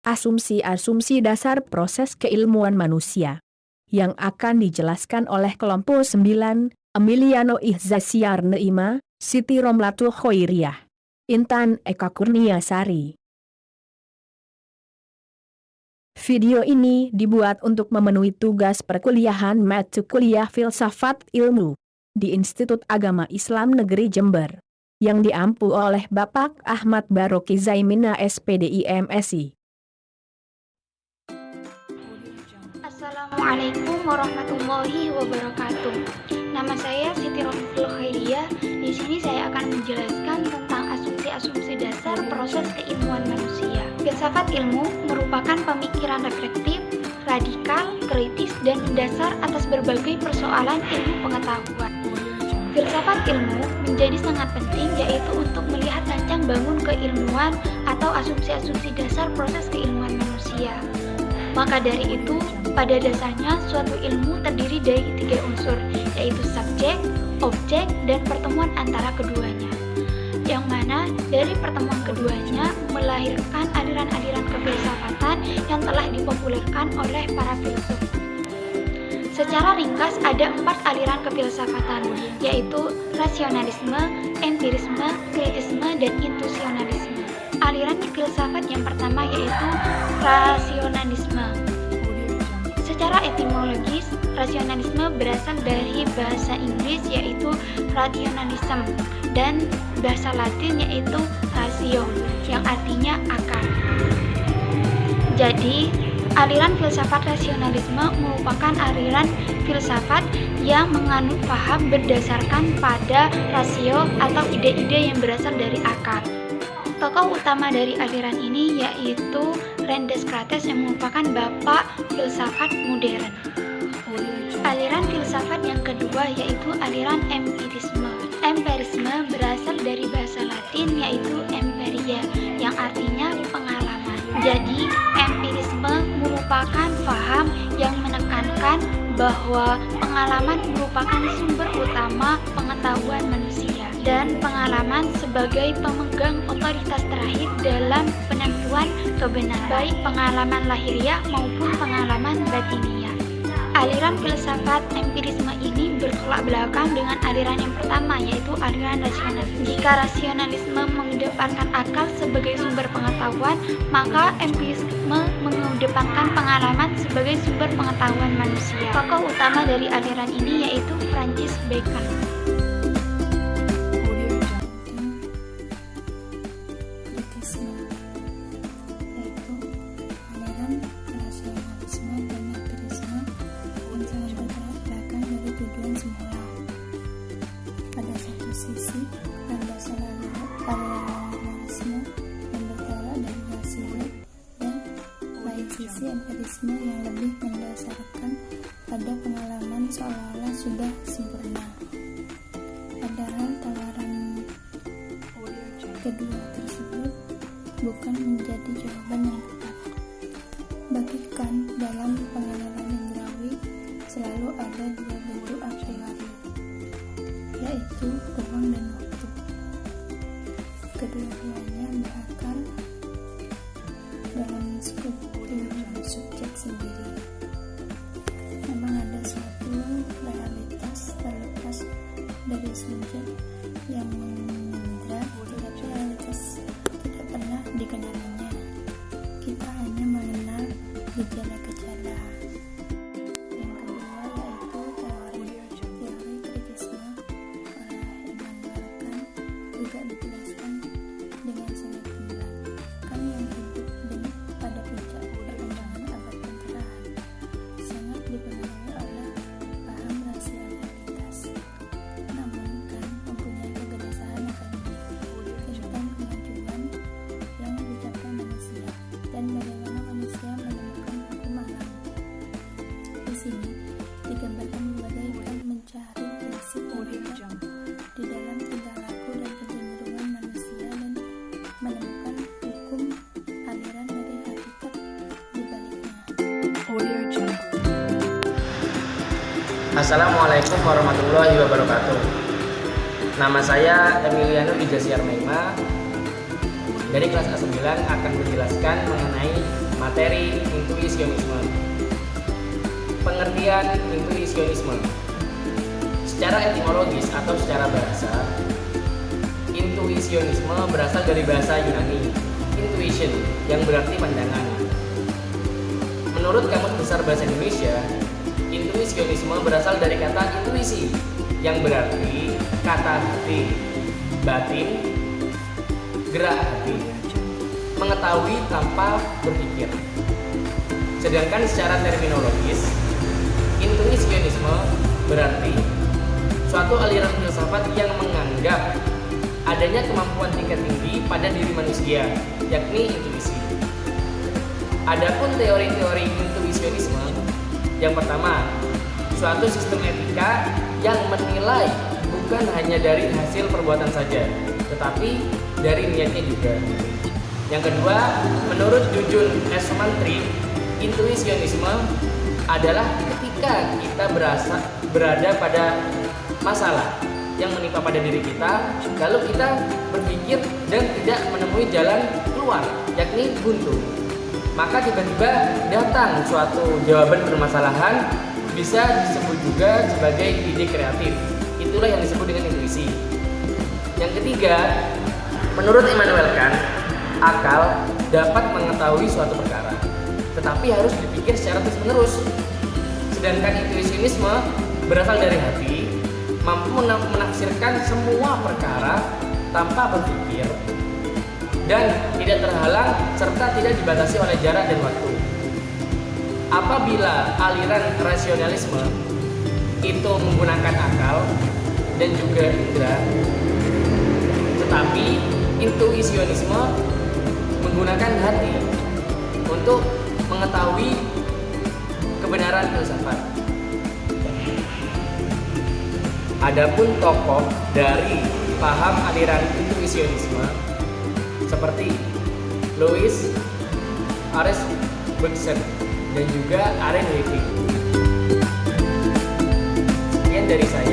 asumsi-asumsi dasar proses keilmuan manusia, yang akan dijelaskan oleh kelompok 9, Emiliano Ihzasyar Neima, Siti Romlatul Khoiriyah, Intan Eka Kurniasari. Video ini dibuat untuk memenuhi tugas perkuliahan mata kuliah Filsafat Ilmu di Institut Agama Islam Negeri Jember, yang diampu oleh Bapak Ahmad Baroki Zaimina SPDI MSI. Assalamualaikum warahmatullahi wabarakatuh. Nama saya Siti Romlatul Khoiriyah. Di sini saya akan menjelaskan tentang asumsi-asumsi dasar proses keilmuan manusia. Filsafat ilmu merupakan pemikiran reflektif, radikal, kritis, dan mendasar atas berbagai persoalan ilmu pengetahuan. Filsafat ilmu menjadi sangat penting, yaitu untuk melihat rancang bangun keilmuan atau asumsi-asumsi dasar proses keilmuan manusia. Maka dari itu, pada dasarnya suatu ilmu terdiri dari 3 unsur, yaitu subjek, objek, dan pertemuan antara keduanya. Yang mana dari pertemuan keduanya melahirkan aliran-aliran kefilsafatan yang telah dipopulerkan oleh para filsuf. Secara ringkas ada 4 aliran kefilsafatan, yaitu rasionalisme, empirisme, kritisme, dan intuisionalisme. Aliran filsafat yang pertama yaitu rasionalisme. Secara etimologis, rasionalisme berasal dari bahasa Inggris yaitu rationalism dan bahasa Latin yaitu ratio yang artinya akal. Jadi, aliran filsafat rasionalisme merupakan aliran filsafat yang menganut paham berdasarkan pada rasio atau ide-ide yang berasal dari akal. Tokoh utama dari aliran ini yaitu René Descartes yang merupakan bapak filsafat modern. Aliran filsafat yang kedua yaitu aliran empirisme. Empirisme berasal dari bahasa Latin yaitu empiria yang artinya pengalaman. Jadi, empirisme merupakan paham yang menekankan bahwa pengalaman merupakan sumber utama pengetahuan manusia dan pengalaman sebagai pemegang otoritas terakhir dalam penentuan kebenaran, baik pengalaman lahiriah maupun pengalaman batiniah. Aliran filsafat empirisme ini bertolak belakang dengan aliran yang pertama yaitu aliran rasionalisme. Jika rasionalisme mengedepankan akal sebagai sumber pengetahuan, maka empirisme mengedepankan pengalaman sebagai sumber pengetahuan manusia. Tokoh utama dari aliran ini yaitu Francis Bacon. Pada satu sisi, landasan rasionalisme yang bertolak dari rasio, dan lain sisi empirisme yang lebih mendasarkan pada pengalaman seolah-olah sudah sempurna. Padahal tawaran kedua tersebut bukan menjadi jawaban yang tepat. Bagi Kant, dalam pengalaman indrawi selalu ada 2 bentuk a priori, yaitu ruang dan waktu. Kedua-duanya berakar dalam struktur subjek sendiri. Memang ada suatu realitas terlepas dari subjek yang mengindra, tetapi realitas tidak pernah dikenalinya. Kita hanya mengenal gejala-gejala. Yang kedua yaitu teori kritisme oleh Immanuel Kant, juga dijelaskan dengan sangat gemilang. Kant yang hidup pada puncak perkembangan abad pencerahan sangat dipengaruhi oleh paham rasionalitas. Namun Kant mempunyai kegelisahan akademik tentang kemajuan yang dicapai manusia dan bagaimana manusia menemukan hukum alam. Di sini digambarkan bagaikan mencari prinsip yang di dalam tingkah laku dan kecenderungan manusia dan menemukan hukum aliran dari hakikat di baliknya. Assalamualaikum warahmatullahi wabarakatuh. Nama saya Emiliano Ihzasyar Neima. Dari kelas A9 akan menjelaskan mengenai Materi intuisionisme. Pengertian intuisionisme. Secara etimologis atau secara bahasa, intuisionisme berasal dari bahasa Yunani, intuition, yang berarti pandangan. Menurut Kamus Besar Bahasa Indonesia, intuisionisme berasal dari kata intuisi, yang berarti kata hati, batin, gerak hati, mengetahui tanpa berpikir. Sedangkan secara terminologis, intuisionisme berarti suatu aliran filsafat yang menganggap adanya kemampuan tingkat tinggi pada diri manusia, yakni intuisi. Adapun teori-teori intuisionisme, yang pertama, suatu sistem etika yang menilai bukan hanya dari hasil perbuatan saja, tetapi dari niatnya juga. Yang kedua, menurut Jujun S. Sumantri, intuisionisme adalah ketika kita berada pada masalah yang menimpa pada diri kita, lalu kita berpikir dan tidak menemui jalan keluar, yakni buntu. Maka tiba-tiba datang suatu jawaban permasalahan, bisa disebut juga sebagai ide kreatif. Itulah yang disebut dengan intuisi. Yang ketiga, menurut Immanuel Kant, akal dapat mengetahui suatu perkara, tetapi harus dipikir secara terus-menerus. Sedangkan intuisionisme berasal dari hati, mampu menafsirkan semua perkara tanpa berpikir, dan tidak terhalang serta tidak dibatasi oleh jarak dan waktu. Apabila aliran rasionalisme itu menggunakan akal dan juga indera, tetapi intuisionisme menggunakan hati untuk mengetahui kebenaran filsafat. Adapun tokoh dari paham aliran intuisionisme seperti Louis Ares Bergson dan juga Aaron Levy. Sekian dari saya.